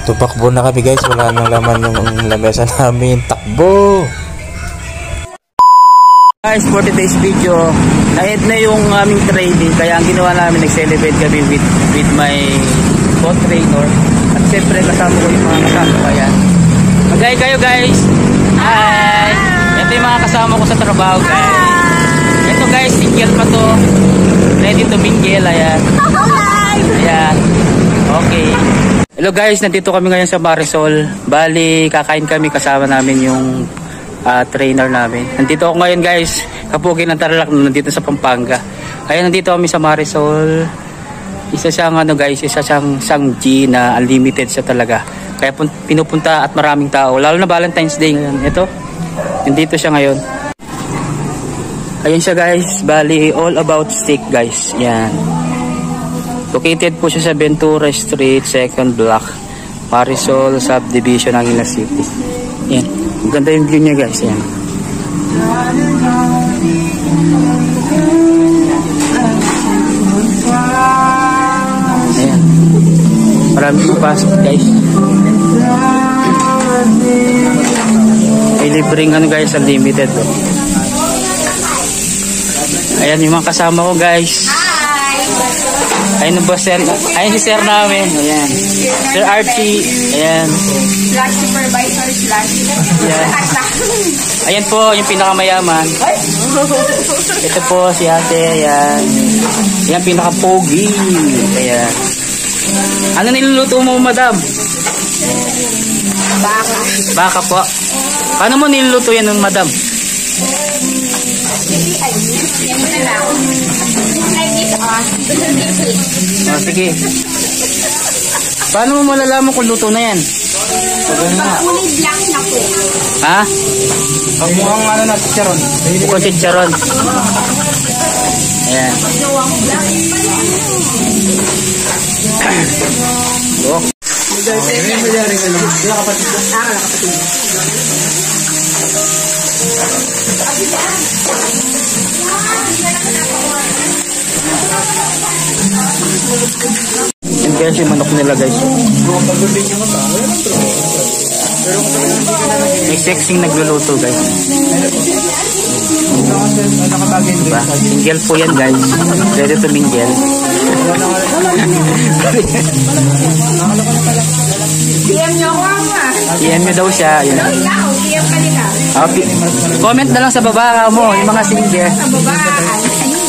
Tumakbo na kami guys, wala nang laman yung lamesa namin. Takbo! Guys, for today's video, na-end na yung aming training, kaya ang ginawa namin, nag-celebrate kami with my co-trainer. At siyempre kasama ko yung mga kasama ko. Ayan. Mag-hi kayo guys! Hi! Ito yung mga kasama ko sa trabaho guys. Ito guys, single pa to. Ready to mingle. Ayan. Ayan. Okay. Hello guys, nandito kami ngayon sa Marisol. Bali, kakain kami, kasama namin yung trainer namin. Nandito ako ngayon guys, kapugi ng Tarlac, nandito sa Pampanga. Kaya nandito kami sa Marisol. Isa siyang guys, isa siyang Sangji na unlimited siya talaga. Kaya pinupunta at maraming tao, lalo na Valentine's Day ngayon. Ito, nandito siya ngayon. Ayun siya guys, bali all about steak guys. Yan. Located po siya sa Ventura Street, 2nd block, Marisol subdivision ng Ina City. Yan. Maganda yung view niya guys. Yan. Ayan. Maraming pupasok guys. May libreng guys, unlimited. Ayan yung mga kasama ko guys. Ayun ba sir? Ayun si sir namin. Ayan. Sir Archie. Ayan. Slash supervisor slash. Ayan. Ayan po yung pinakamayaman. Ito po si ate. Ayan. Ayan pinaka-pogi. Ayan. Ano niluluto mo madam? Baka. Baka po. Paano mo niluluto yan ng madam? Oh, sige. Paano mo malalaman kung luto na yan? Pag-kulay black na po. Ha? Pag mukhang na chicharon. Mukhang chicharon. Ayan. Oh. Yan guys yung manok nila guys. May sexing nagluluto guys. Diba? Single po yan guys. Ready to mingle. DM nyo ako nga. DM nyo daw siya. Yan. Ikaw, DM ka nila. Comment na lang sa baba mo yung mga single. Sa baba, single.